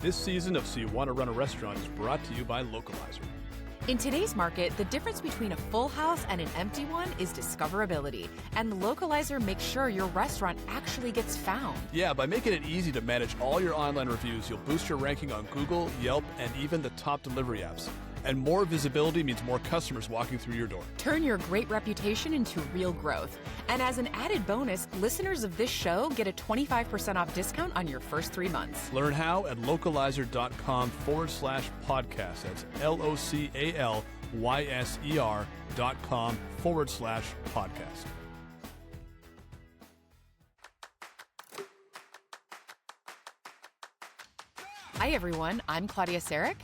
This season of So You Want to Run a Restaurant is brought to you by Localizer. In today's market, the difference between a full house and an empty one is discoverability. And Localizer makes sure your restaurant actually gets found. Yeah, by making it easy to manage all your online reviews, you'll boost your ranking on Google, Yelp, and even the top delivery apps. And more visibility means more customers walking through your door. Turn your great reputation into real growth. And as an added bonus, listeners of this show get a 25% off discount on your first 3 months. Learn how at localizer.com/podcast. That's LOCALYSER.com/podcast. Hi, everyone. I'm Claudia Sarek.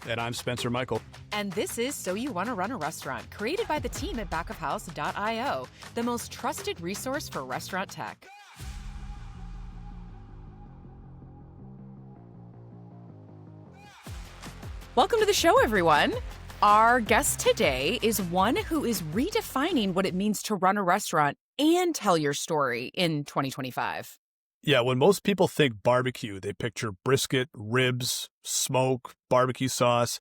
And I'm Spencer Michael. And this is So You Want to Run a Restaurant, created by the team at backofhouse.io, the most trusted resource for restaurant tech. Welcome to the show, everyone. Our guest today is one who is redefining what it means to run a restaurant and tell your story in 2025. Yeah, when most people think barbecue, they picture brisket, ribs, smoke, barbecue sauce.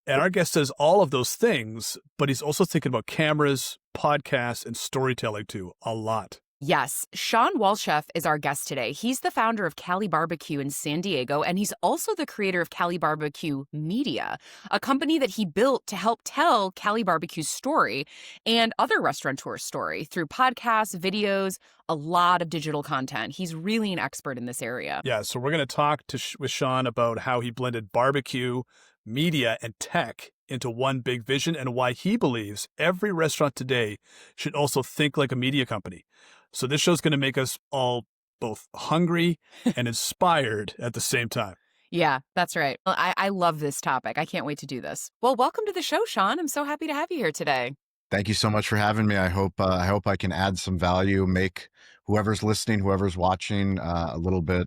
And our guest says all of those things, but he's also thinking about cameras, podcasts, and storytelling too, a lot. Yes, Shawn Walchef is our guest today. He's the founder of Cali Barbecue in San Diego, and he's also the creator of Cali Barbecue Media, a company that he built to help tell Cali Barbecue's story and other restaurateurs' story through podcasts, videos, a lot of digital content. He's really an expert in this area. Yeah, so we're going to talk with Shawn about how he blended barbecue, media, and tech into one big vision and why he believes every restaurant today should also think like a media company. So this show's going to make us all both hungry and inspired at the same time. Yeah, that's right. Well, I love this topic. I can't wait to do this. Well, welcome to the show, Shawn. I'm so happy to have you here today. Thank you so much for having me. I hope I can add some value, make whoever's listening, whoever's watching, a little bit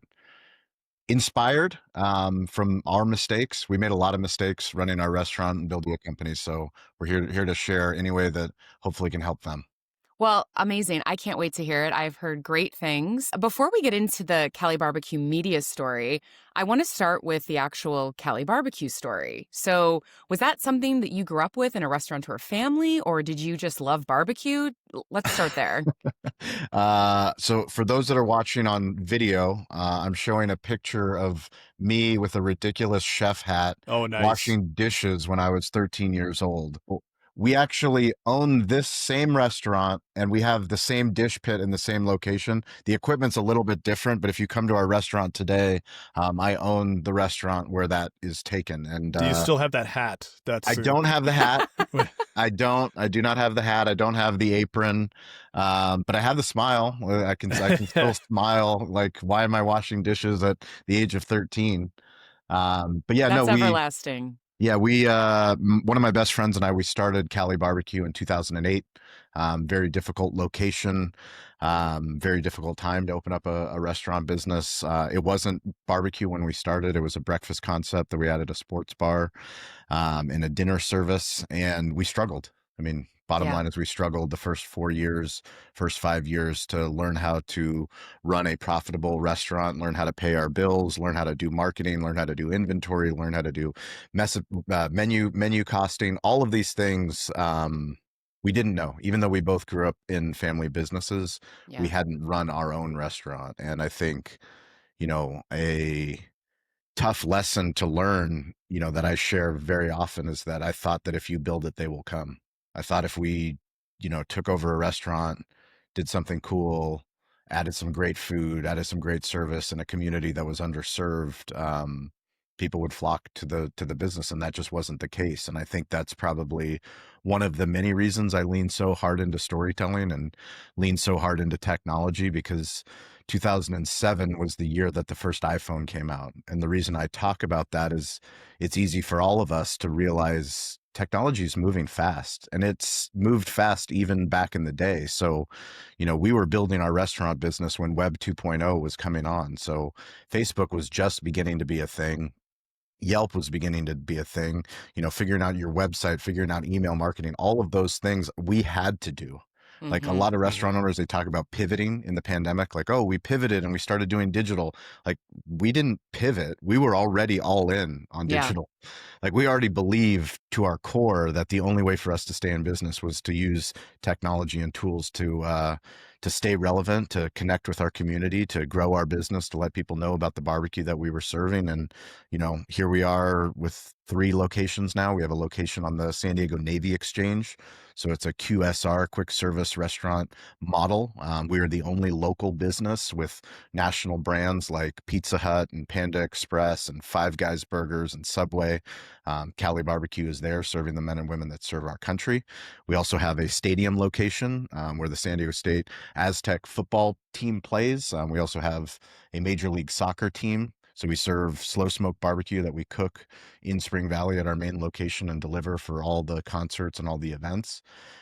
inspired from our mistakes. We made a lot of mistakes running our restaurant and building a company. So we're here to share any way that hopefully can help them. Well, amazing. I can't wait to hear it. I've heard great things. Before we get into the Cali Barbecue Media story, I want to start with the actual Cali Barbecue story. So was that something that you grew up with in a restaurateur family, or did you just love barbecue? Let's start there. So for those that are watching on video, I'm showing a picture of me with a ridiculous chef hat, nice. Washing dishes when I was 13 years old. We actually own this same restaurant and we have the same dish pit in the same location. The equipment's a little bit different, but if you come to our restaurant today, I own the restaurant where that is taken. And do you still have that hat? I don't have the hat. I do not have the hat. I don't have the apron. But I have the smile. I can still smile. Like, why am I washing dishes at the age of 13? But yeah, that's everlasting. Yeah, one of my best friends and I, we started Cali Barbecue in 2008. Very difficult location, very difficult time to open up a restaurant business. It wasn't barbecue when we started. It was a breakfast concept that we added a sports bar and a dinner service, and we struggled. I mean, bottom line is we struggled the first 5 years to learn how to run a profitable restaurant, learn how to pay our bills, learn how to do marketing, learn how to do inventory, learn how to do menu costing. All of these things we didn't know. Even though we both grew up in family businesses, we hadn't run our own restaurant. And I think, a tough lesson to learn, that I share very often is that I thought that if you build it, they will come. I thought if we, took over a restaurant, did something cool, added some great food, added some great service in a community that was underserved, people would flock to the business, and that just wasn't the case. And I think that's probably one of the many reasons I lean so hard into storytelling and lean so hard into technology, because 2007 was the year that the first iPhone came out. And the reason I talk about that is it's easy for all of us to realize technology is moving fast, and it's moved fast even back in the day. So, we were building our restaurant business when Web 2.0 was coming on. So Facebook was just beginning to be a thing. Yelp was beginning to be a thing, figuring out your website, figuring out email marketing, all of those things we had to do. Like a Mm-hmm. lot of restaurant owners, they talk about pivoting in the pandemic, like, oh, we pivoted and we started doing digital. Like, we didn't pivot. We were already all in on Yeah. digital. Like, we already believe to our core that the only way for us to stay in business was to use technology and tools to stay relevant, to connect with our community, to grow our business, to let people know about the barbecue that we were serving. And, here we are with 3 locations now. We have a location on the San Diego Navy Exchange. So it's a QSR, quick service restaurant model. We are the only local business with national brands like Pizza Hut and Panda Express and Five Guys Burgers and Subway. Cali Barbecue is there serving the men and women that serve our country. We also have a stadium location where the San Diego State Aztec football team plays. We also have a Major League Soccer team. So we serve slow smoke barbecue that we cook in Spring Valley at our main location and deliver for all the concerts and all the events.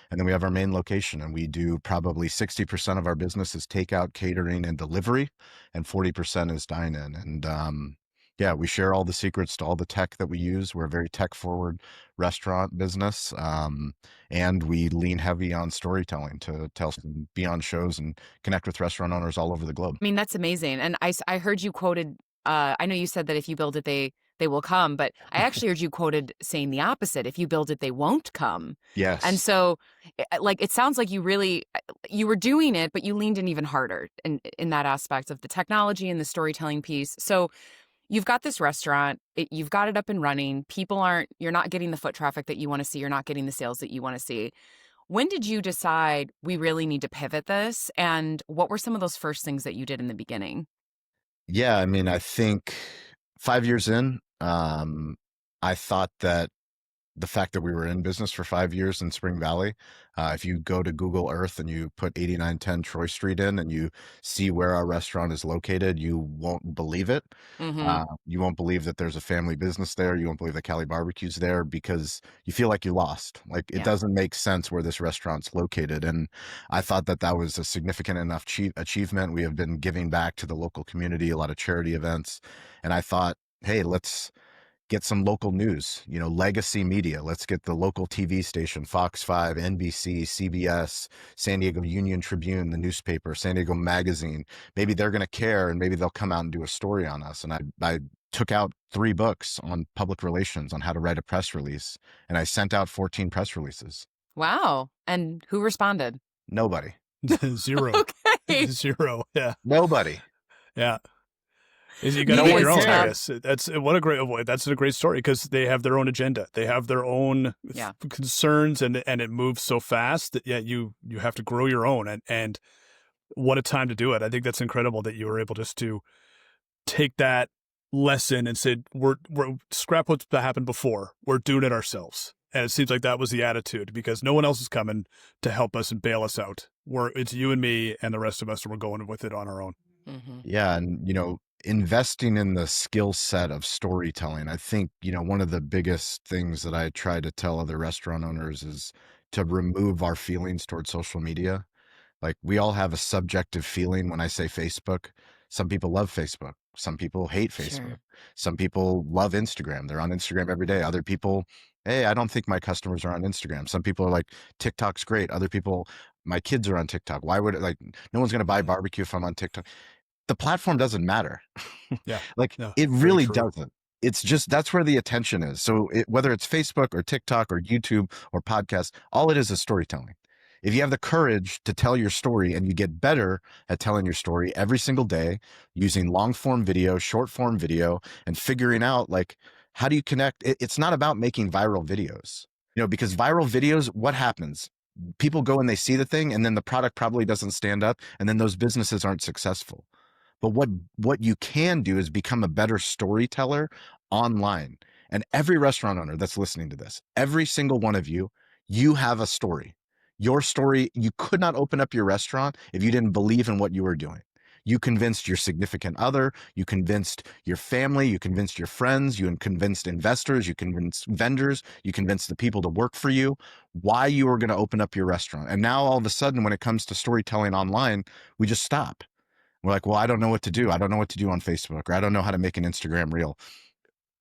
And then we have our main location, and we do probably 60% of our business is takeout, catering, and delivery, and 40% is dine-in. And yeah, we share all the secrets to all the tech that we use. We're a very tech-forward restaurant business, and we lean heavy on storytelling to tell, be on shows, and connect with restaurant owners all over the globe. I mean, that's amazing. And I heard you quoted, I know you said that if you build it, they will come, but I actually heard you quoted saying the opposite. If you build it, they won't come. And Yes. so, like, it sounds like you really, you were doing it, but you leaned in even harder in that aspect of the technology and the storytelling piece. So you've got this restaurant, you've got it up and running. You're not getting the foot traffic that you want to see. You're not getting the sales that you want to see. When did you decide we really need to pivot this? And what were some of those first things that you did in the beginning? Yeah, I mean, I think 5 years in, I thought that the fact that we were in business for 5 years in Spring Valley, if you go to Google Earth and you put 8910 Troy Street in and you see where our restaurant is located, you won't believe it. Mm-hmm. You won't believe that there's a family business there. You won't believe that Cali Barbecue's there because you feel like you lost. Like, it Yeah. doesn't make sense where this restaurant's located. And I thought that that was a significant enough achievement. We have been giving back to the local community, a lot of charity events. And I thought, hey, let's get some local news, legacy media. Let's get the local TV station, Fox 5, NBC, CBS, San Diego Union Tribune, the newspaper, San Diego Magazine. Maybe they're going to care and maybe they'll come out and do a story on us. And I took out 3 books on public relations on how to write a press release. And I sent out 14 press releases. Wow. And who responded? Nobody. Zero. Okay. Zero. Yeah. Nobody. Yeah. You got to No make one your own, I cared. guess. That's a great story because they have their own agenda. They have their own Yeah. concerns, and it moves so fast that you have to grow your own. And what a time to do it! I think that's incredible that you were able just to take that lesson and said, we're scrap what's happened before. We're doing it ourselves. And it seems like that was the attitude because no one else is coming to help us and bail us out. It's you and me and the rest of us, and we're going with it on our own. Mm-hmm. Yeah. And, investing in the skill set of storytelling. I think, one of the biggest things that I try to tell other restaurant owners is to remove our feelings towards social media. Like, we all have a subjective feeling when I say Facebook. Some people love Facebook. Some people hate Facebook. Sure. Some people love Instagram. They're on Instagram every day. Other people, hey, I don't think my customers are on Instagram. Some people are like, TikTok's great. Other people, my kids are on TikTok. Why would no one's going to buy barbecue if I'm on TikTok? The platform doesn't matter. Yeah. Like, No, it very really true. doesn't. It's just, that's where the attention is. So whether it's Facebook or TikTok or YouTube or podcast, all it is storytelling. If you have the courage to tell your story and you get better at telling your story every single day using long form video, short form video, and figuring out like, how do you connect? It's not about making viral videos, because viral videos, what happens? People go and they see the thing and then the product probably doesn't stand up and then those businesses aren't successful. But what you can do is become a better storyteller online. And every restaurant owner that's listening to this, every single one of you, you have a story. Your story, you could not open up your restaurant if you didn't believe in what you were doing. You convinced your significant other, you convinced your family, you convinced your friends, you convinced investors, you convinced vendors, you convinced the people to work for you why you were going to open up your restaurant. And now all of a sudden, when it comes to storytelling online, we just stop. We're like, well, I don't know what to do. I don't know what to do on Facebook, or I don't know how to make an Instagram reel.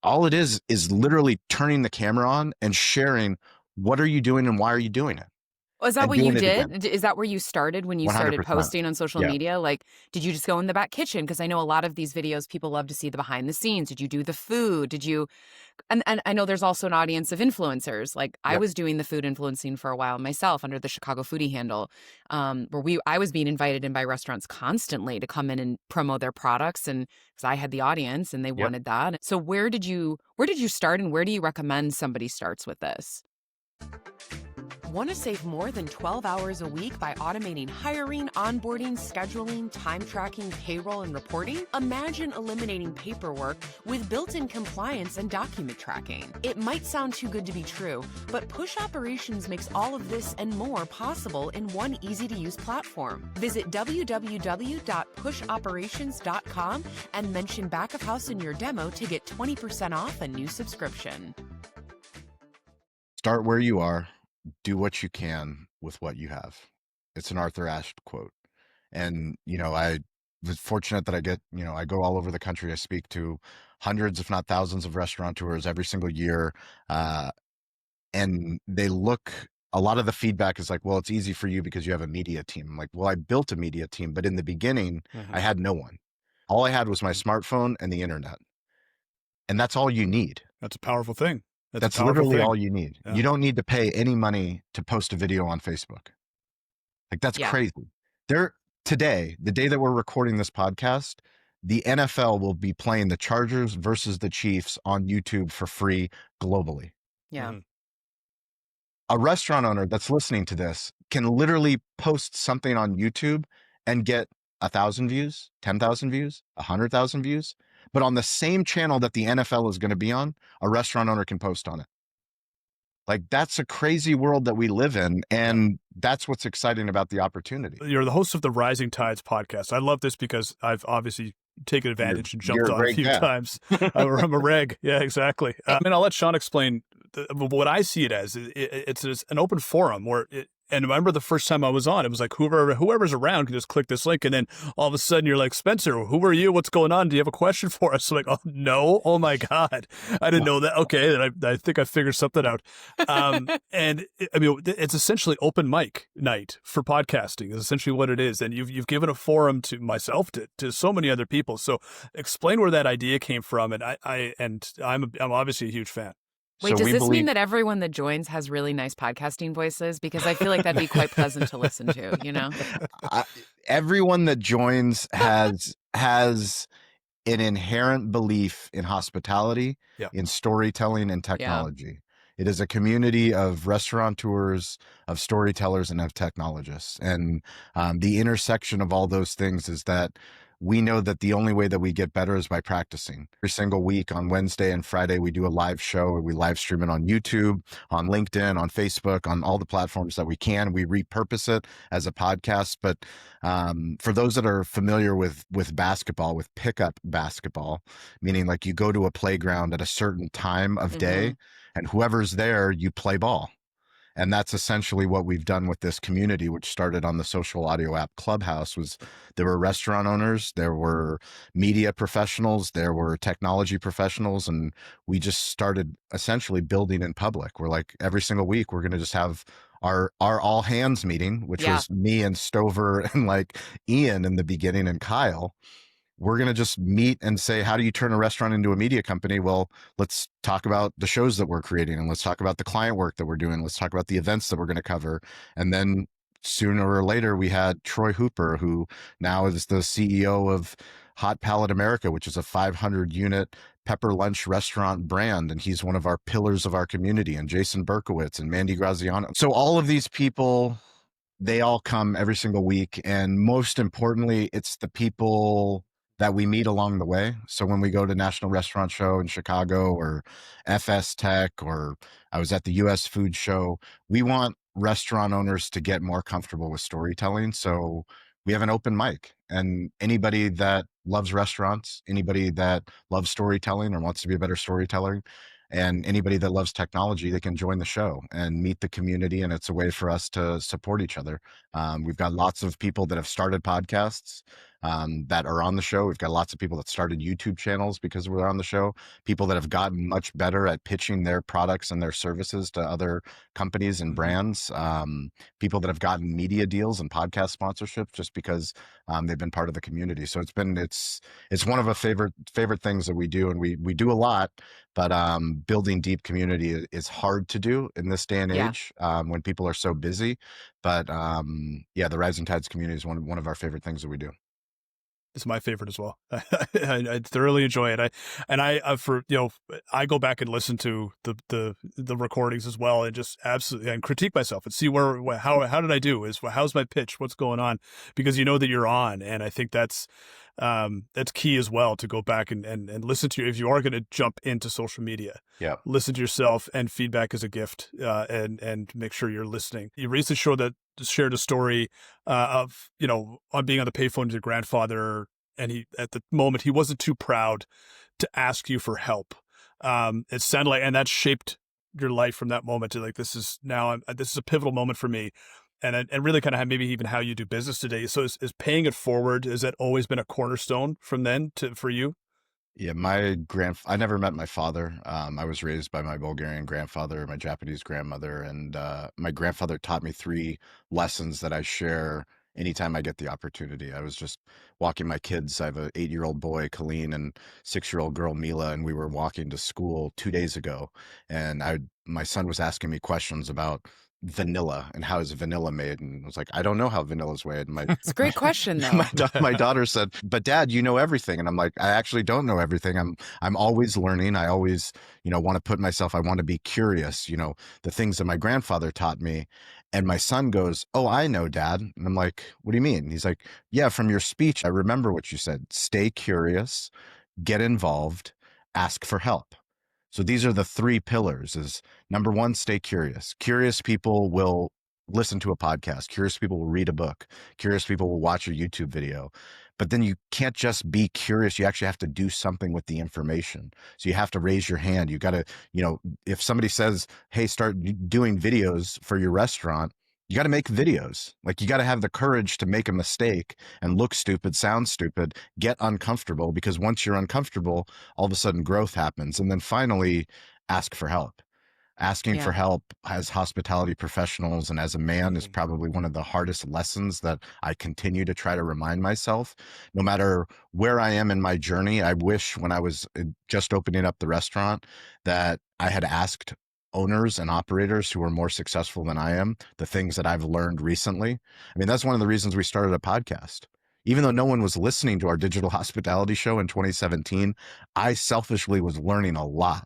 All it is literally turning the camera on and sharing what are you doing and why are you doing it? Oh, is that and what you doing it again. did? Is that where you started when you started 100%. posting on social Yeah. media? Like, did you just go in the back kitchen? Because I know a lot of these videos, people love to see the behind the scenes. Did you do the food? Did you and I know there's also an audience of influencers. Like I Yep. was doing the food influencing for a while myself under the Chicago Foodie handle, where I was being invited in by restaurants constantly to come in and promote their products, and because I had the audience and they Yep. wanted that. So where did you start, and where do you recommend somebody starts with this? Want to save more than 12 hours a week by automating hiring, onboarding, scheduling, time tracking, payroll, and reporting? Imagine eliminating paperwork with built-in compliance and document tracking. It might sound too good to be true, but Push Operations makes all of this and more possible in one easy-to-use platform. Visit www.pushoperations.com and mention Back of House in your demo to get 20% off a new subscription. Start where you are. Do what you can with what you have. It's an Arthur Ashe quote. And, I was fortunate that I go all over the country. I speak to hundreds, if not thousands of restaurateurs every single year. And a lot of the feedback is like, well, it's easy for you because you have a media team. I'm like, well, I built a media team, but in the beginning, I had no one. All I had was my smartphone and the internet. And that's all you need. That's a powerful thing. That's literally all you need. Yeah. You don't need to pay any money to post a video on Facebook. Like that's crazy. Today, the day that we're recording this podcast, the NFL will be playing the Chargers versus the Chiefs on YouTube for free globally. Yeah. A restaurant owner that's listening to this can literally post something on YouTube and get 1,000 views, 10,000 views, 100,000 views. But on the same channel that the NFL is going to be on, a restaurant owner can post on it. Like that's a crazy world that we live in. And that's what's exciting about the opportunity. You're the host of the Rising Tides podcast. I love this because I've obviously taken advantage and jumped on a few times. I'm a reg. Yeah, exactly. I'll let Shawn explain what I see it as. It's an open forum and remember the first time I was on, it was like whoever's around can just click this link, and then all of a sudden you're like, Spencer, who are you? What's going on? Do you have a question for us? I'm like, oh no, oh my God, I didn't know that. Okay, then I think I figured something out. And it's essentially open mic night for podcasting. Is essentially what it is, and you've given a forum to myself to so many other people. So explain where that idea came from, and I'm obviously a huge fan. Wait, does this mean that everyone that joins has really nice podcasting voices? Because I feel like that'd be quite pleasant to listen to, Everyone that joins has an inherent belief in hospitality, in storytelling, and technology. It is a community of restaurateurs, of storytellers, and of technologists. And the intersection of all those things is that we know that the only way that we get better is by practicing. Every single week on Wednesday and Friday, we do a live show. We live stream it on YouTube, on LinkedIn, on Facebook, on all the platforms that we can. We repurpose it as a podcast. But for those that are familiar with basketball, with pickup basketball, meaning like you go to a playground at a certain time of day and whoever's there, you play ball. And that's essentially what we've done with this community, which started on the social audio app Clubhouse. There were restaurant owners, there were media professionals, there were technology professionals, and we just started essentially building in public. We're like, every single week, we're going to just have our all hands meeting, which was me and Stover and like Ian in the beginning and Kyle. We're going to just meet and say, how do you turn a restaurant into a media company? Well, let's talk about the shows that we're creating, and let's talk about the client work that we're doing. Let's talk about the events that we're going to cover. And then sooner or later, we had Troy Hooper, who now is the CEO of Hot Palate America, which is a 500 unit pepper lunch restaurant brand. And he's one of our pillars of our community, and Jason Berkowitz and Mandy Graziano. So all of these people, they all come every single week. And most importantly, it's the people that we meet along the way. So when we go to National Restaurant Show in Chicago or FS Tech, or I was at the US Food Show, we want restaurant owners to get more comfortable with storytelling. So we have an open mic, and anybody that loves restaurants, anybody that loves storytelling or wants to be a better storyteller, and anybody that loves technology, they can join the show and meet the community. And it's a way for us to support each other. We've got lots of people that have started podcasts. that are on the show. We've got lots of people that started YouTube channels because we're on the show, people that have gotten much better at pitching their products and their services to other companies and Mhm. brands, people that have gotten media deals and podcast sponsorships just because they've been part of the community. So it's one of the favorite things that we do, and we do a lot, but building deep community is hard to do in this day and Yeah. age, when people are so busy. But yeah, the Rising Tides community is one of our favorite things that we do. It's my favorite as well. I thoroughly enjoy it. I go back and listen to the recordings as well, and just absolutely and critique myself and see how did I do? How's my pitch? What's going on? Because you know that you're on, and I think that's key as well, to go back and listen to you if you are going to jump into social media. Yeah. Listen to yourself, and feedback is a gift, and make sure you're listening. You recently shared a story of, on being on the payphone with your grandfather, and at the moment he wasn't too proud to ask you for help. It sounded like, and that shaped your life from that moment to like, this is a pivotal moment for me. And really kind of maybe even how you do business today. So is paying it forward, has that always been a cornerstone from then for you? Yeah, I never met my father. I was raised by my Bulgarian grandfather, my Japanese grandmother, and my grandfather taught me three lessons that I share anytime I get the opportunity. I was just walking my kids. I have an 8-year-old boy, Colleen, and 6-year-old girl, Mila, and we were walking to school 2 days ago. And my son was asking me questions about vanilla and how is vanilla made, and I was like, I don't know how vanilla is made. And It's a great question, though. my daughter said, but Dad, you know everything. And I'm like, I actually don't know everything. I'm always learning. I always, want to put myself, I want to be curious, the things that my grandfather taught me. And my son goes, oh, I know, Dad. And I'm like, what do you mean? He's like, yeah, from your speech, I remember what you said. Stay curious, get involved, ask for help. So these are the three pillars. Is number one, stay curious. Curious people will listen to a podcast. Curious people will read a book. Curious people will watch a YouTube video. But then you can't just be curious. You actually have to do something with the information. So you have to raise your hand. You got to, if somebody says, hey, start doing videos for your restaurant, you got to make videos. Like, you got to have the courage to make a mistake and look stupid, sound stupid, get uncomfortable, because once you're uncomfortable, all of a sudden growth happens. And then finally, ask for help. Asking for Yeah. help as hospitality professionals and as a man is probably one of the hardest lessons that I continue to try to remind myself. No matter where I am in my journey, I wish when I was just opening up the restaurant that I had asked owners and operators who are more successful than I am the things that I've learned recently. I mean, that's one of the reasons we started a podcast. Even though no one was listening to our digital hospitality show in 2017, I selfishly was learning a lot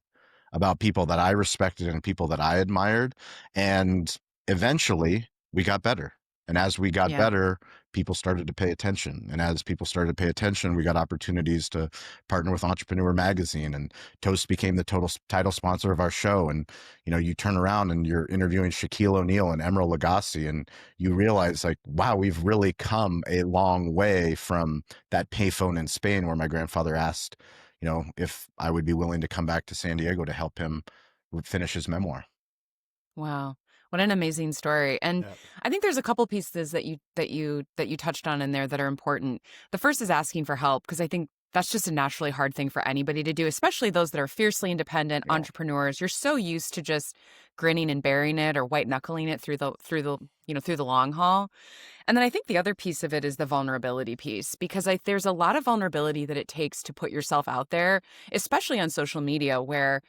about people that I respected and people that I admired. And eventually we got better. And as we got Yeah. better, people started to pay attention. And as people started to pay attention, we got opportunities to partner with Entrepreneur Magazine, and Toast became the title sponsor of our show. And, you turn around and you're interviewing Shaquille O'Neal and Emeril Lagasse, and you realize, like, wow, we've really come a long way from that payphone in Spain where my grandfather asked, if I would be willing to come back to San Diego to help him finish his memoir. Wow. What an amazing story. And Yeah. I think there's a couple pieces that you touched on in there that are important. The first is asking for help, because I think that's just a naturally hard thing for anybody to do, especially those that are fiercely independent Yeah. entrepreneurs. You're so used to just grinning and bearing it, or white knuckling it through the long haul. And then I think the other piece of it is the vulnerability piece, because there's a lot of vulnerability that it takes to put yourself out there, especially on social media, where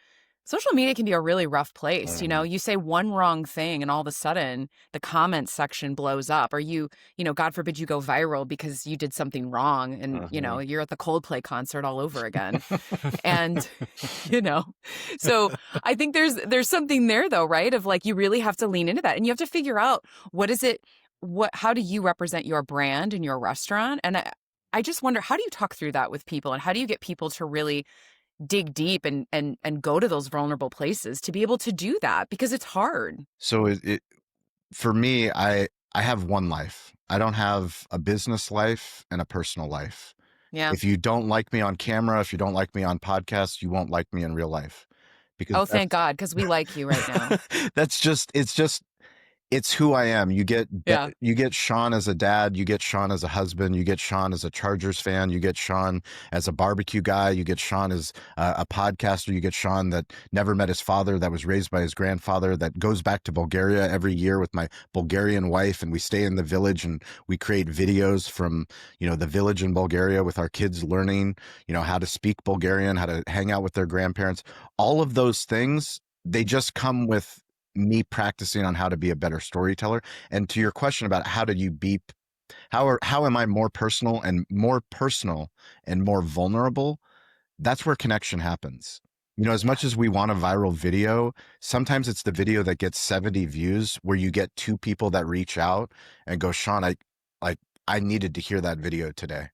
social media can be a really rough place. You say one wrong thing and all of a sudden the comments section blows up, or God forbid you go viral because you did something wrong, and, you're at the Coldplay concert all over again. And, so I think there's something there, though, right? Of like, you really have to lean into that, and you have to figure out how do you represent your brand and your restaurant? And I just wonder, how do you talk through that with people, and how do you get people to really dig deep and go to those vulnerable places to be able to do that? Because it's hard. So for me, I have one life. I don't have a business life and a personal life. Yeah. If you don't like me on camera, if you don't like me on podcasts, you won't like me in real life. Because Oh, thank God, because we like you right now. it's just It's who I am. Yeah. You get Shawn as a dad, you get Shawn as a husband, you get Shawn as a Chargers fan, you get Shawn as a barbecue guy, you get Shawn as a podcaster, you get Shawn that never met his father, that was raised by his grandfather, that goes back to Bulgaria every year with my Bulgarian wife, and we stay in the village and we create videos from, the village in Bulgaria with our kids learning, how to speak Bulgarian, how to hang out with their grandparents. All of those things, they just come with me practicing on how to be a better storyteller. And to your question about how did you be, how am I more personal and more vulnerable? That's where connection happens. As Yeah. much as we want a viral video, sometimes it's the video that gets 70 views where you get two people that reach out and go, Shawn, like I needed to hear that video today.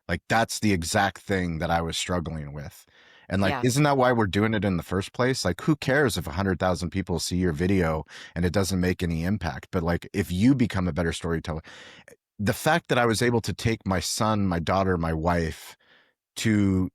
Like that's the exact thing that I was struggling with. And like, Yeah. isn't that why we're doing it in the first place? Like, who cares if 100,000 people see your video and it doesn't make any impact? But like, if you become a better storyteller, the fact that I was able to take my son, my daughter, my wife to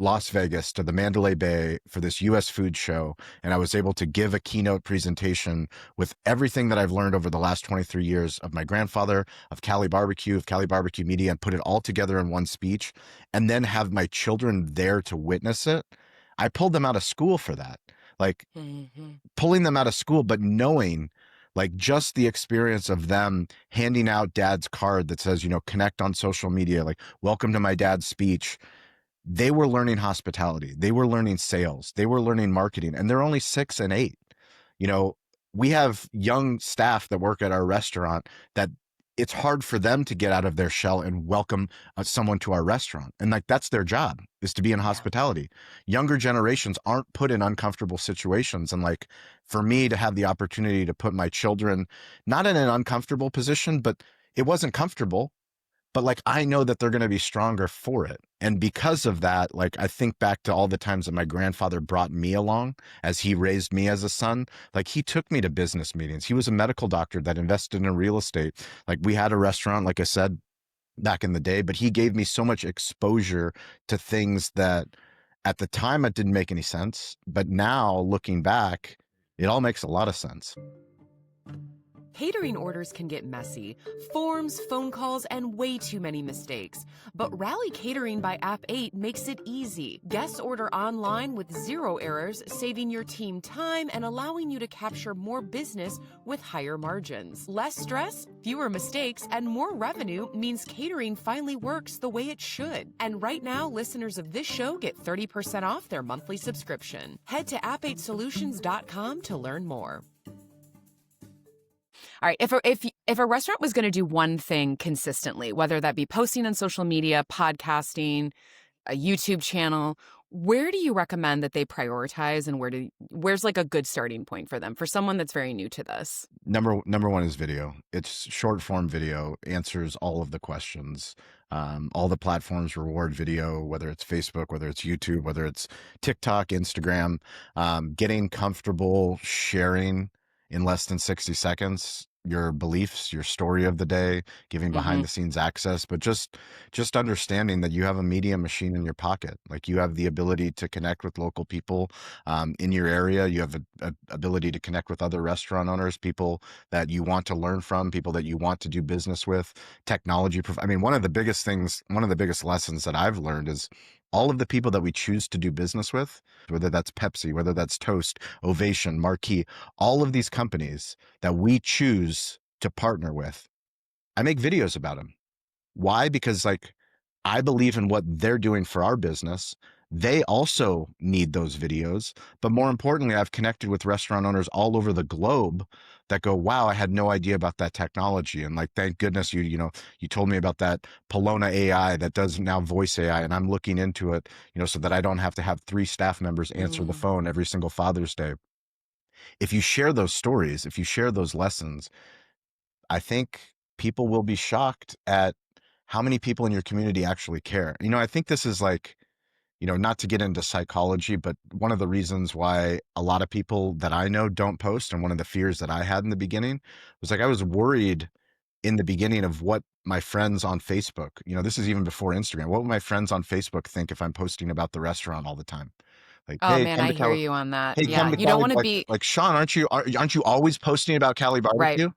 Las Vegas to the Mandalay Bay for this US food show. And I was able to give a keynote presentation with everything that I've learned over the last 23 years of my grandfather, of Cali Barbecue, of Cali Barbecue Media, and put it all together in one speech, and then have my children there to witness it. I pulled them out of school for that. Like Hmm. pulling them out of school, but knowing like just the experience of them handing out dad's card that says, connect on social media, like welcome to my dad's speech. They were learning hospitality. They were learning sales. They were learning marketing, and they're only 6 and 8. You know, we have young staff that work at our restaurant that it's hard for them to get out of their shell and welcome someone to our restaurant. And like, that's their job, is to be in Yeah. hospitality. Younger generations aren't put in uncomfortable situations. And like, for me to have the opportunity to put my children not in an uncomfortable position, but it wasn't comfortable, but like I know that they're going to be stronger for it. And because of that, like I think back to all the times that my grandfather brought me along as he raised me as a son. Like he took me to business meetings. He was a medical doctor that invested in real estate. Like we had a restaurant, like I said, back in the day, but he gave me so much exposure to things that at the time it didn't make any sense. But now looking back, it all makes a lot of sense. Catering orders can get messy, forms, phone calls, and way too many mistakes. But Rally Catering by App 8 makes it easy. Guests order online with 0 errors, saving your team time and allowing you to capture more business with higher margins. Less stress, fewer mistakes, and more revenue means catering finally works the way it should. And right now, listeners of this show get 30% off their monthly subscription. Head to app8solutions.com to learn more. All right. If a restaurant was going to do one thing consistently, whether that be posting on social media, podcasting, a YouTube channel, where do you recommend that they prioritize, and where's like a good starting point for them for someone that's very new to this? Number one is video. It's short form video, answers all of the questions. All the platforms reward video, whether it's Facebook, whether it's YouTube, whether it's TikTok, Instagram. Getting comfortable sharing in less than 60 seconds your beliefs, your story of the day, giving Mm-hmm. behind the scenes access, but just understanding that you have a media machine in your pocket. Like you have the ability to connect with local people in your area. You have a ability to connect with other restaurant owners, people that you want to learn from, people that you want to do business with, technology. I mean, one of the biggest lessons that I've learned is all of the people that we choose to do business with, whether that's Pepsi, whether that's Toast, Ovation, Marquee, all of these companies that we choose to partner with, I make videos about them. Why? Because like I believe in what they're doing for our business. They also need those videos. But more importantly, I've connected with restaurant owners all over the globe that go, wow, I had no idea about that technology. And like, thank goodness you told me about that Polona AI that does now voice AI. And I'm looking into it, so that I don't have to have 3 staff members answer the phone every single Father's Day. If you share those stories, if you share those lessons, I think people will be shocked at how many people in your community actually care. I think this is like, not to get into psychology, but one of the reasons why a lot of people that I know don't post, and one of the fears that I had in the beginning was like, I was worried in the beginning of what my friends on Facebook, this is even before Instagram, what would my friends on Facebook think if I'm posting about the restaurant all the time? Like, Oh hey, man, come I to hear Cali. you on that. Hey, Yeah, come to you don't Cali. want to be Like Shawn, aren't you always posting about Cali right, barbecue? I'm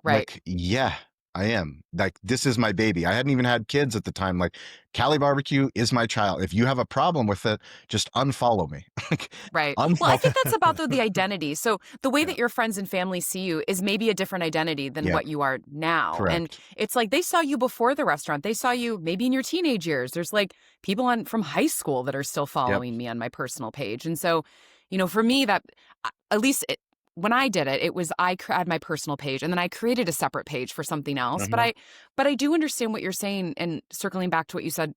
right. like, yeah, I am. Like, this is my baby. I hadn't even had kids at the time. Like, Cali barbecue is my child. If you have a problem with it, just unfollow me. Like, Right. Well, I unfollow. think that's about the identity. So the way Yeah. that your friends and family see you is maybe a different identity than Yeah. what you are now. And Correct. it's like they saw you before the restaurant. They saw you maybe in your teenage years. There's like people on from high school that are still Yep. following me on my personal page. And so, for me that at least when I did it, it was had my personal page and then I created a separate page for something else. But Hmm. I do understand what you're saying and circling back to what you said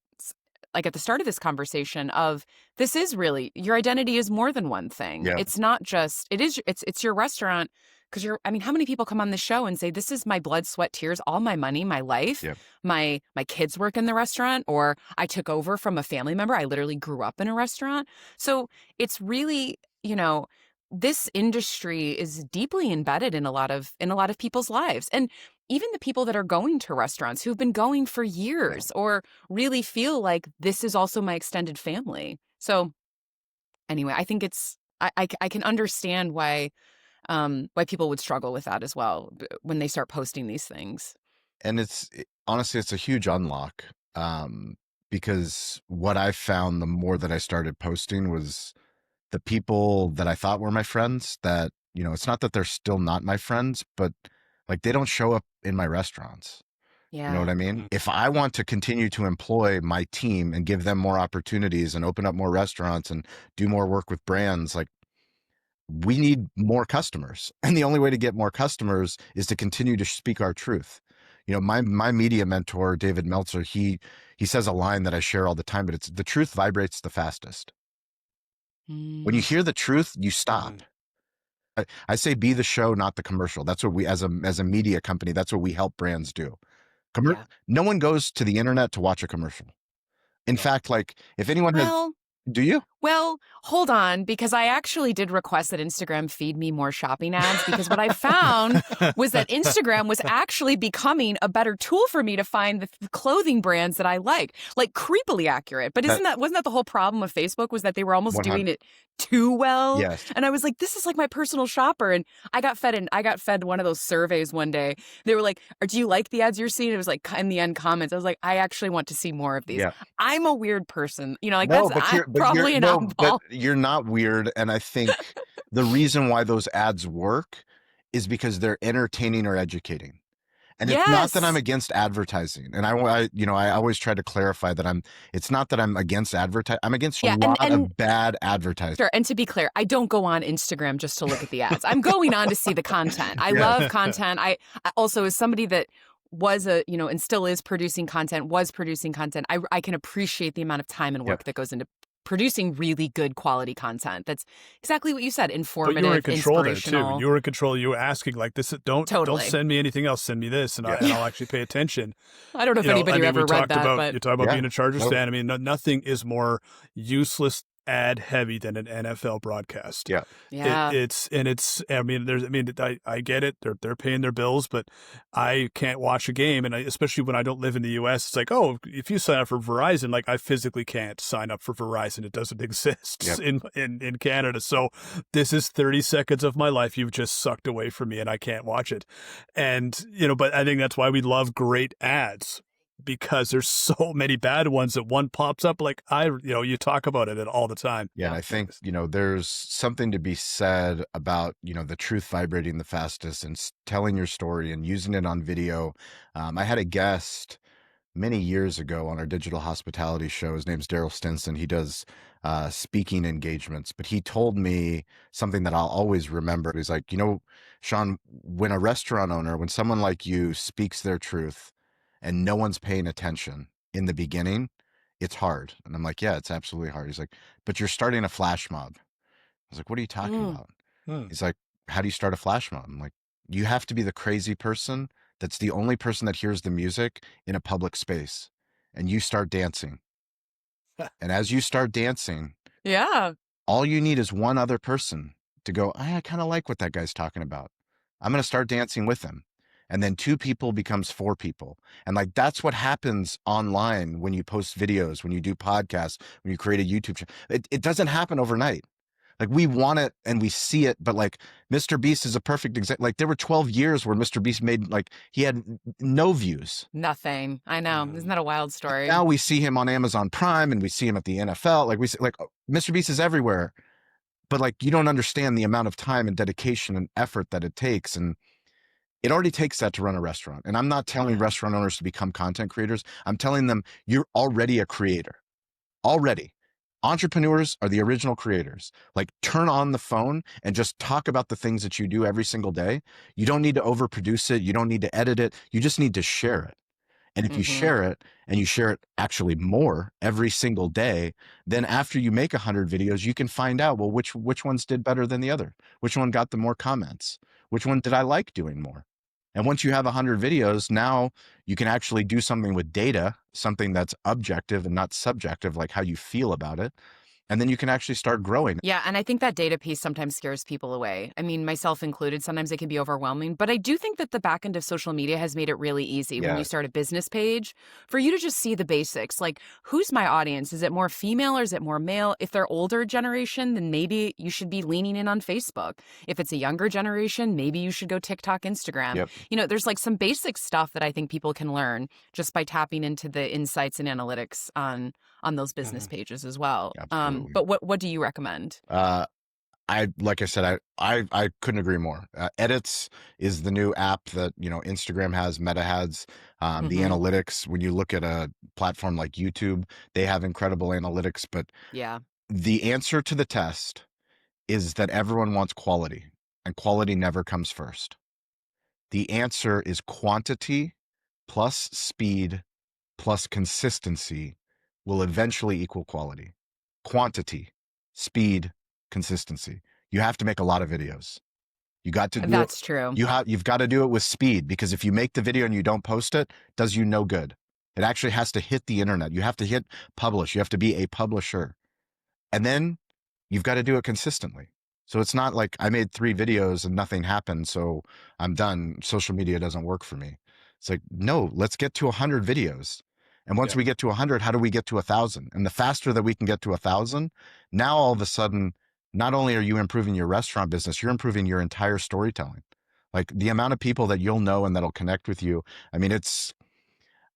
like at the start of this conversation of this is really your identity is more than one thing. Yeah. It's not just it's your restaurant because I mean, how many people come on the show and say this is my blood, sweat, tears, all my money, my life, Yeah. my kids work in the restaurant or I took over from a family member. I literally grew up in a restaurant. So it's really, this industry is deeply embedded in a lot of people's lives. And even the people that are going to restaurants who've been going for Yeah. years or really feel like this is also my extended family. So anyway, I think I can understand why people would struggle with that as well when they start posting these things. And honestly, it's a huge unlock. Um, because what I found the more that I started posting was the people that I thought were my friends that, it's not that they're still not my friends, but like they don't show up in my restaurants. You know what Yeah. I mean? If I want to continue to employ my team and give them more opportunities and open up more restaurants and do more work with brands, like we need more customers. And the only way to get more customers is to continue to speak our truth. My media mentor, David Meltzer, he says a line that I share all the time, but it's the truth vibrates the fastest. When you Mm, hear the truth, you stop. I say be the show, not the commercial. That's what we as a media company, that's what we help brands do. yeah. No one goes to the internet to watch a commercial. In No. fact, like if anyone has, Well, do you? Well, hold on, because I actually did request that Instagram feed me more shopping ads because what I found was that Instagram was actually becoming a better tool for me to find the clothing brands that I like creepily accurate. But That wasn't that the whole problem of Facebook was that they were almost 100. doing it too well? Yes. And I was like, this is like my personal shopper. And I got fed one of those surveys one day. They were like, do you like the ads you're seeing? It was like in the end comments. I was like, I actually want to see more of these. Yeah. I'm a weird person. Like No, I'm probably an but oddball. you're not weird. And I think the reason why those ads work is because they're entertaining or educating. And it's not that I'm Yes. against advertising. And I always try to clarify that it's not that I'm against advertising. I'm against a Yeah, and lot of bad advertising. sure. And to be clear, I don't go on Instagram just to look at the ads. I'm going on to see the content. I Yeah. love content. I also, as somebody that was and still is producing content, I can appreciate the amount of time and work Yep. that goes into producing really good quality content. That's exactly what you said. But Informative, you were in control there too. inspirational. You were in control. You were asking like this. Don't Totally. send me anything else. Send me this, and Yeah. I'll actually pay attention. I don't know if anybody ever read that, but You talk about Yeah. being a Chargers No. fan. I mean, nothing is more useless ad heavy than an NFL broadcast. Yeah. yeah. I mean, I get it. They're paying their bills, but I can't watch a game, and especially when I don't live in the U.S. It's like, oh, if you sign up for Verizon, like I physically can't sign up for Verizon. It doesn't exist Yep. in Canada. So this is 30 seconds of my life you've just sucked away from me, and I can't watch it. And but I think that's why we love great ads. Because there's so many bad ones that one pops up like you talk about it all the time. Yeah. And I think, there's something to be said about, the truth vibrating the fastest and telling your story and using it on video. I had a guest many years ago on our digital hospitality show. His name's Daryl Stinson. He does speaking engagements, but he told me something that I'll always remember. He's like, Shawn, when a restaurant owner, when someone like you speaks their truth and no one's paying attention in the beginning, it's hard. And I'm like, yeah, it's absolutely hard. He's like, but you're starting a flash mob. I was like, what are you talking about? He's like, how do you start a flash mob? I'm like, you have to be the crazy person that's the only person that hears the music in a public space, and you start dancing. And as you start dancing, Yeah. all you need is one other person to go, I kind of like what that guy's talking about. I'm going to start dancing with him. And then 2 people becomes 4 people. And like, that's what happens online when you post videos, when you do podcasts, when you create a YouTube channel. It doesn't happen overnight. Like, we want it and we see it, but like Mr. Beast is a perfect example. Like, there were 12 years where Mr. Beast made, like, he had no views. Nothing. I know. Isn't that a wild story? Now we see him on Amazon Prime and we see him at the NFL. Like, we see, like, Mr. Beast is everywhere, but like, you don't understand the amount of time and dedication and effort that it takes. And it already takes that to run a restaurant. And I'm not telling restaurant owners to become content creators. I'm telling them you're already a creator. Already. Entrepreneurs are the original creators. Like, turn on the phone and just talk about the things that you do every single day. You don't need to overproduce it. You don't need to edit it. You just need to share it. And if you share it, and you share it actually more every single day, then after you make 100 videos, you can find out, well, which ones did better than the other? Which one got the more comments? Which one did I like doing more? And once you have 100 videos, now you can actually do something with data, something that's objective and not subjective, like how you feel about it. And then you can actually start growing. Yeah, and I think that data piece sometimes scares people away. I mean, myself included, sometimes it can be overwhelming. But I do think that the back end of social media has made it really easy when you start a business page for you to just see the basics. Like, who's my audience? Is it more female or is it more male? If they're older generation, then maybe you should be leaning in on Facebook. If it's a younger generation, maybe you should go TikTok, Instagram. Yep. You know, there's like some basic stuff that I think people can learn just by tapping into the insights and analytics on those business pages as well. Absolutely. But what do you recommend? Like I said, I couldn't agree more. Edits is the new app that, you know, Instagram has, Meta has. The analytics, when you look at a platform like YouTube, they have incredible analytics. But the answer to the test is that everyone wants quality, and quality never comes first. The answer is quantity plus speed plus consistency will eventually equal quality. Quantity, speed, consistency. You have to make a lot of videos. You got to do That's true. You've got to do it with speed, because if you make the video and you don't post it, it does you no good. It actually has to hit the internet. You have to hit publish. You have to be a publisher. And then you've got to do it consistently. So it's not like I made 3 videos and nothing happened, so I'm done. Social media doesn't work for me. It's like, no, let's get to 100 videos. And once we get to 100, how do we get to 1,000? And the faster that we can get to 1,000, now all of a sudden, not only are you improving your restaurant business, you're improving your entire storytelling. Like, the amount of people that you'll know and that'll connect with you. I mean,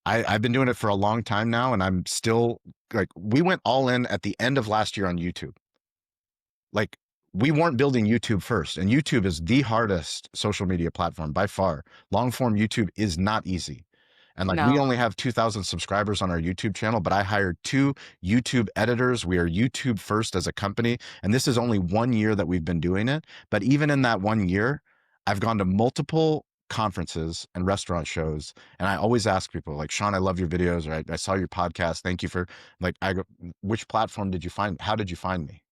I've been doing it for a long time now, and I'm still, like, we went all in at the end of last year on YouTube. Like, we weren't building YouTube first, and YouTube is the hardest social media platform by far. Long form YouTube is not easy. And like, we only have 2,000 subscribers on our YouTube channel, but I hired 2 YouTube editors. We are YouTube first as a company. And this is only 1 year that we've been doing it. But even in that 1 year, I've gone to multiple conferences and restaurant shows. And I always ask people, like, Shawn, I love your videos, or I saw your podcast. Thank you for, like, I go, which platform did you find? How did you find me?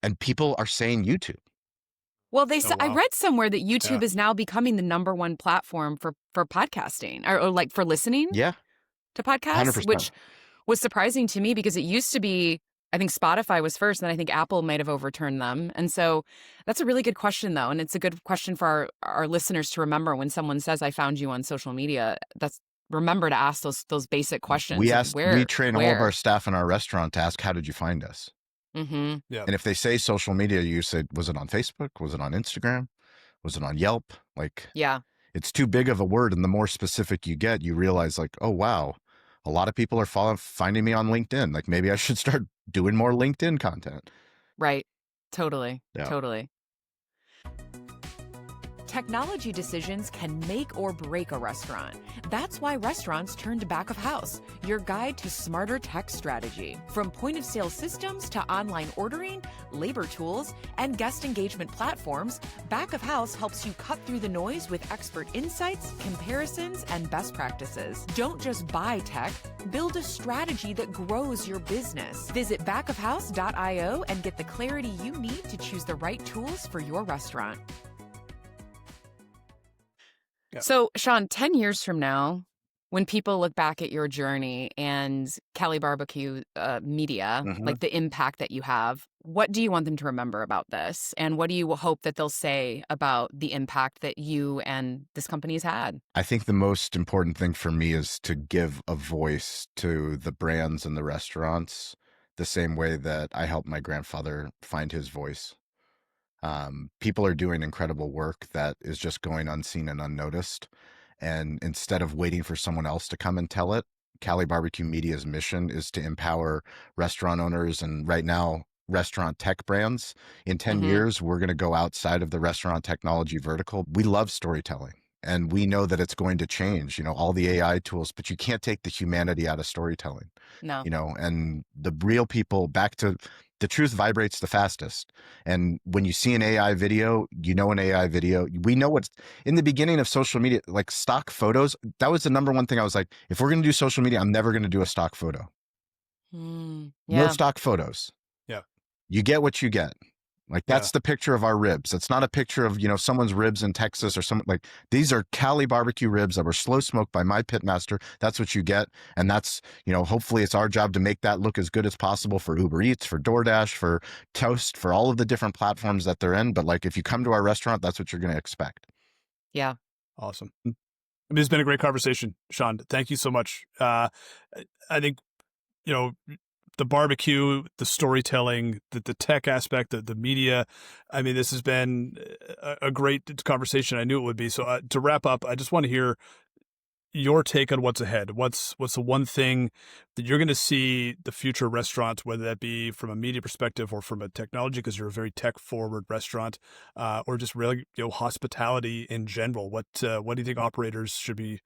And people are saying YouTube. Well, I read somewhere that YouTube is now becoming the #1 platform for podcasting, or like for listening to podcasts, 100%. which was surprising to me because it used to be, I think Spotify was first, and then I think Apple might have overturned them. And so that's a really good question, though. And it's a good question for our listeners to remember when someone says, I found you on social media. Remember to ask those basic questions. We train all of our staff in our restaurant to ask, how did you find us? And if they say social media, you say, was it on Facebook? Was it on Instagram? Was it on Yelp? Like, it's too big of a word. And the more specific you get, you realize, like, oh, wow, a lot of people are finding me on LinkedIn. Like, maybe I should start doing more LinkedIn content. Right. Totally. Totally. Technology decisions can make or break a restaurant. That's why restaurants turn to Back of House, your guide to smarter tech strategy. From point-of-sale systems to online ordering, labor tools, and guest engagement platforms, Back of House helps you cut through the noise with expert insights, comparisons, and best practices. Don't just buy tech, build a strategy that grows your business. Visit backofhouse.io and get the clarity you need to choose the right tools for your restaurant. So, Shawn, 10 years from now, When people look back at your journey and Cali Barbecue Media, like the impact that you have, what do you want them to remember about this? And what do you hope that they'll say about the impact that you and this company has had? I think the most important thing for me is to give a voice to the brands and the restaurants the same way that I helped my grandfather find his voice. People are doing incredible work that is just going unseen and unnoticed. And instead of waiting for someone else to come and tell it, Cali Barbecue Media's mission is to empower restaurant owners and right now restaurant tech brands. In 10 years, we're going to go outside of the restaurant technology vertical. We love storytelling and we know that it's going to change, all the AI tools, but you can't take the humanity out of storytelling. No. And the real people, back to the truth vibrates the fastest. And when you see an AI video, an AI video, we know what's in the beginning of social media, like stock photos. That was the number one thing I was like, if we're going to do social media, I'm never going to do a stock photo. No stock photos. Yeah. You get what you get. Like that's the picture of our ribs. It's not a picture of, someone's ribs in Texas or something. Like these are Cali barbecue ribs that were slow smoked by my pitmaster. That's what you get. And that's, hopefully it's our job to make that look as good as possible for Uber Eats, for DoorDash, for Toast, for all of the different platforms that they're in. But like, if you come to our restaurant, that's what you're going to expect. Yeah. Awesome. I mean, it's been a great conversation, Shawn. Thank you so much. I think, the barbecue, the storytelling, the tech aspect, the media. I mean, this has been a great conversation. I knew it would be. So to wrap up, I just want to hear your take on what's ahead. What's the one thing that you're going to see the future restaurants, whether that be from a media perspective or from a technology, because you're a very tech forward restaurant, or just really, hospitality in general. What do you think operators should be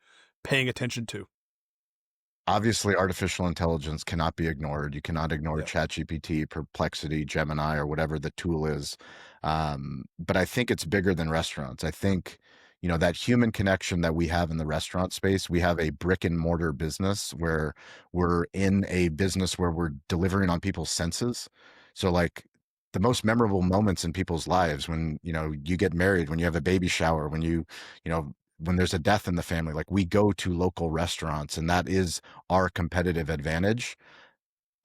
paying attention to? Obviously, artificial intelligence cannot be ignored. You cannot ignore ChatGPT, Perplexity, Gemini, or whatever the tool is. But I think it's bigger than restaurants. I think, that human connection that we have in the restaurant space, we have a brick and mortar business where we're in a business where we're delivering on people's senses. So like the most memorable moments in people's lives when, you get married, when you have a baby shower, when when there's a death in the family, like we go to local restaurants and that is our competitive advantage.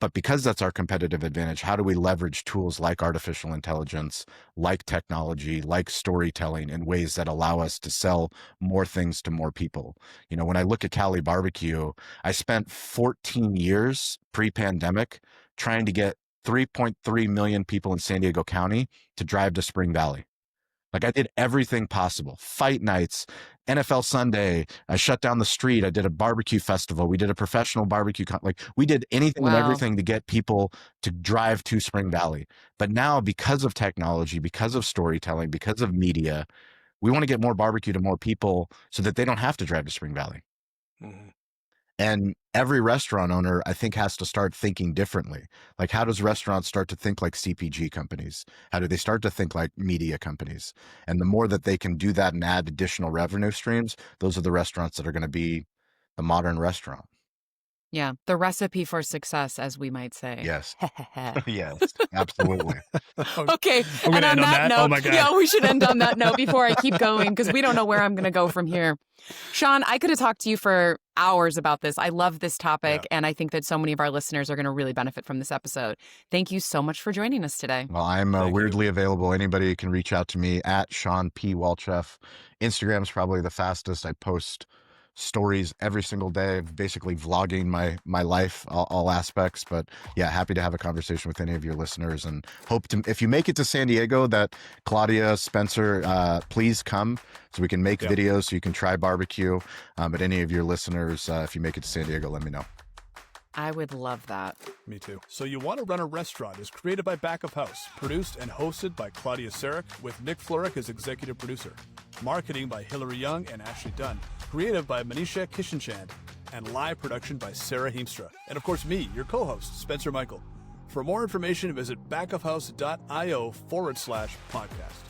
But because that's our competitive advantage, how do we leverage tools like artificial intelligence, like technology, like storytelling in ways that allow us to sell more things to more people? When I look at Cali Barbecue, I spent 14 years pre-pandemic trying to get 3.3 million people in San Diego County to drive to Spring Valley. Like I did everything possible. Fight nights, NFL Sunday, I shut down the street. I did a barbecue festival. We did a professional barbecue. Like we did anything and everything to get people to drive to Spring Valley. But now because of technology, because of storytelling, because of media, we want to get more barbecue to more people so that they don't have to drive to Spring Valley. And every restaurant owner, I think, has to start thinking differently. Like, how does restaurants start to think like CPG companies? How do they start to think like media companies? And the more that they can do that and add additional revenue streams, those are the restaurants that are going to be the modern restaurant. Yeah. The recipe for success, as we might say. Yes. Yes, absolutely. Okay. And on that note, oh my God. Yeah, we should end on that note before I keep going because we don't know where I'm going to go from here. Shawn, I could have talked to you for hours about this. I love this topic, and I think that so many of our listeners are going to really benefit from this episode. Thank you so much for joining us today. Well, I'm weirdly available. Anybody can reach out to me at Shawn P. Walchef. Instagram's probably the fastest. I post stories every single day, basically vlogging my life, all aspects. But yeah, happy to have a conversation with any of your listeners, and hope to, if you make it to San Diego, that Claudia, Spencer, please come so we can make videos so you can try barbecue. But any of your listeners, if you make it to San Diego, let me know. I would love that. Me too. So You Want to Run a Restaurant is created by Back of House, produced and hosted by Claudia Sarek, with Nick Florick as executive producer. Marketing by Hillary Young and Ashley Dunn. Creative by Manisha Kishenchand. And live production by Sarah Heemstra. And of course me, your co-host, Spencer Michael. For more information, visit backofhouse.io/podcast.